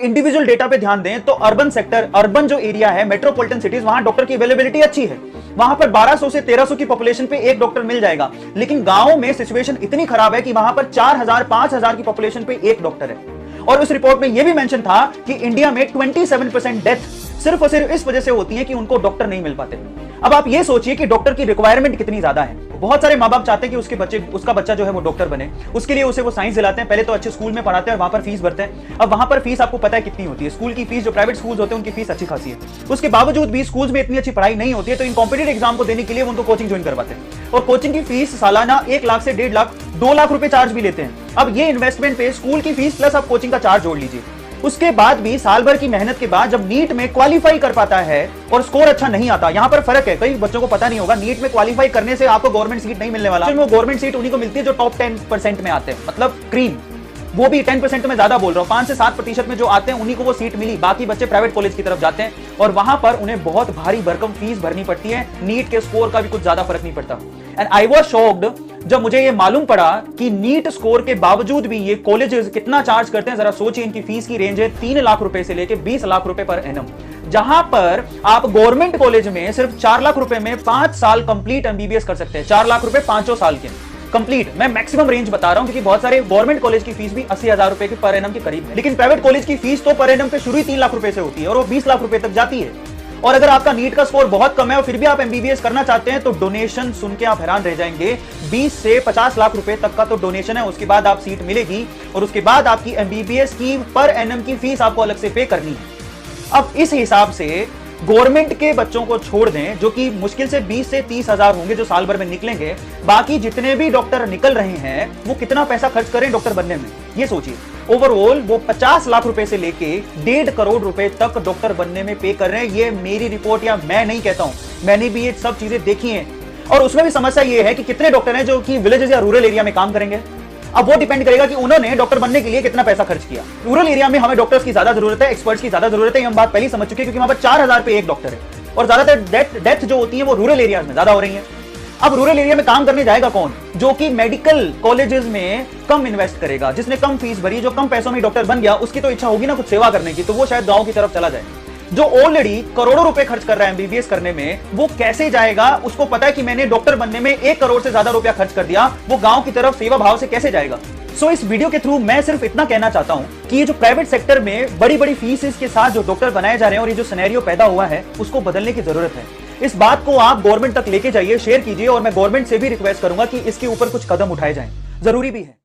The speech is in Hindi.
इंडिविजुअल डेटा पे ध्यान दें तो अर्बन सेक्टर, अर्बन जो एरिया है, मेट्रोपॉलिटन सिटीज, वहां डॉक्टर की अवेलेबिलिटी अच्छी है। वहां पर 1200 से 1300 की पॉपुलेशन पे एक डॉक्टर मिल जाएगा। लेकिन गांव में सिचुएशन इतनी खराब है कि वहां पर 4000 5000 की पॉपुलेशन पे एक डॉक्टर है। और उस रिपोर्ट में यह भी मेंशन था कि इंडिया में 27% डेथ सिर्फ और सिर्फ इस वजह से होती है कि उनको डॉक्टर नहीं मिल पाते। अब आप ये सोचिए कि डॉक्टर की रिक्वायरमेंट कितनी ज्यादा है। बहुत सारे माँ बाप चाहते हैं कि उसका बच्चा जो है वो डॉक्टर बने। उसके लिए उसे वो साइंस दिलाते हैं, पहले तो अच्छे स्कूल में पढ़ाते हैं और वहां पर फीस भरते हैं। अब वहां पर फीस आपको पता है कितनी होती है। स्कूल की फीस, जो प्राइवेट स्कूल होते हैं उनकी फीस अच्छी खासी है। उसके बावजूद भी स्कूल में इतनी अच्छी पढ़ाई नहीं होती है, तो इन कॉम्पिटेटिव एग्जाम को देने के लिए उनको कोचिंग ज्वाइन करवाते हैं। और कोचिंग की फीस सालाना 1 लाख से 1.5 लाख 2 लाख रुपए चार्ज भी लेते हैं। अब ये इन्वेस्टमेंट पे स्कूल की फीस प्लस आप कोचिंग का चार्ज जोड़ लीजिए। उसके बाद भी साल भर की मेहनत के बाद जब नीट में क्वालिफाई कर पाता है और स्कोर अच्छा नहीं आता, यहां पर फर्क है, कई बच्चों को पता नहीं होगा, नीट में क्वालिफाई करने से आपको गवर्नमेंट सीट नहीं मिलने वाला। वो गवर्नमेंट सीट उन्हीं को मिलती है जो टॉप 10% में आते हैं, मतलब क्रीम। वो भी 10% में ज्यादा बोल रहा हूं, 5 से 7% में जो आते हैं उन्हीं को वो सीट मिली। बाकी बच्चे प्राइवेट कॉलेज की तरफ जाते हैं और वहां पर उन्हें बहुत भारी भरकम फीस भरनी पड़ती है। नीट के स्कोर का भी कुछ ज्यादा फर्क नहीं पड़ता। एंड आई वाज शॉक्ड जब मुझे ये मालूम पड़ा कि नीट स्कोर के बावजूद भी ये कॉलेजेस कितना चार्ज करते हैं। जरा सोचिए, इनकी फीस की रेंज है 3 लाख रुपए से लेकर 20 लाख रुपए पर एनम, जहां पर आप गवर्नमेंट कॉलेज में सिर्फ 4 लाख रुपए में 5 साल कंप्लीट एमबीबीएस कर सकते हैं। 4 लाख रुपए 5 साल के कंप्लीट। मैं मैक्सिमम रेंज बता रहा हूं क्योंकि बहुत सारे गवर्नमेंट कॉलेज की फीस भी 80,000 रुपए के पर एनम के करीब है। लेकिन प्राइवेट कॉलेज की फीस तो पर एनम पे शुरू ही 3 लाख रुपए से होती है और वो 20 लाख रुपए तक जाती है। और अगर आपका नीट का स्कोर बहुत कम है और फिर भी आप एमबीबीएस करना चाहते हैं तो डोनेशन सुन के आप हैरान रह जाएंगे। 20 से 50 लाख रुपए तक का तो डोनेशन है। उसके बाद आप सीट मिलेगी और उसके बाद आपकी एमबीबीएस की पर एनम की फीस आपको अलग से पे करनी है। अब इस हिसाब से गवर्नमेंट के बच्चों को छोड़ दें, जो कि मुश्किल से 20 से 30 हजार होंगे जो साल भर में निकलेंगे, बाकी जितने भी डॉक्टर निकल रहे हैं वो कितना पैसा खर्च करें डॉक्टर बनने में, ये सोचिए। ओवरऑल वो 50 लाख रुपए से लेके 1.5 करोड़ रुपए तक डॉक्टर बनने में पे कर रहे हैं। ये मेरी रिपोर्ट या मैं नहीं कहता हूं, मैंने भी ये सब चीजें देखी हैं। और उसमें भी समस्या ये है कि कितने डॉक्टर हैं जो कि विलेजेस या रूरल एरिया में काम करेंगे। अब वो डिपेंड करेगा कि उन्होंने डॉक्टर बनने के लिए कितना पैसा खर्च किया। रूरल एरिया में हमें डॉक्टर्स की ज्यादा जरूरत है, एक्सपर्ट्स की ज्यादा जरूरत है, हम बात पहले समझ चुके हैं, क्योंकि वहां पर 4000 पे एक डॉक्टर है और ज्यादातर डेथ जो होती है वो रूरल एरिया में ज्यादा हो रही है। अब रूरल एरिया में काम करने जाएगा कौन? जो कि मेडिकल कॉलेजेस में कम इन्वेस्ट करेगा, जिसने कम फीस भरी, जो कम पैसों में डॉक्टर बन गया, उसकी तो इच्छा होगी ना कुछ सेवा करने की, तो वो शायद गांव की तरफ चला जाए। जो ऑलरेडी करोड़ों रुपए खर्च कर रहा है एमबीबीएस करने में, वो कैसे जाएगा? उसको पता है कि मैंने डॉक्टर बनने में 1 करोड़ से ज्यादा रुपया खर्च कर दिया, वो गांव की तरफ सेवा भाव से कैसे जाएगा? सो इस वीडियो के थ्रू मैं सिर्फ इतना कहना चाहता हूं कि ये जो प्राइवेट सेक्टर में बड़ी बड़ी फीस के साथ जो डॉक्टर बनाए जा रहे हैं और ये जो सिनेरियो पैदा हुआ है, उसको बदलने की जरूरत है। इस बात को आप गवर्नमेंट तक लेके जाइए, शेयर कीजिए और मैं गवर्नमेंट से भी रिक्वेस्ट करूंगा कि इसके ऊपर कुछ कदम उठाए जाएं, जरूरी भी है।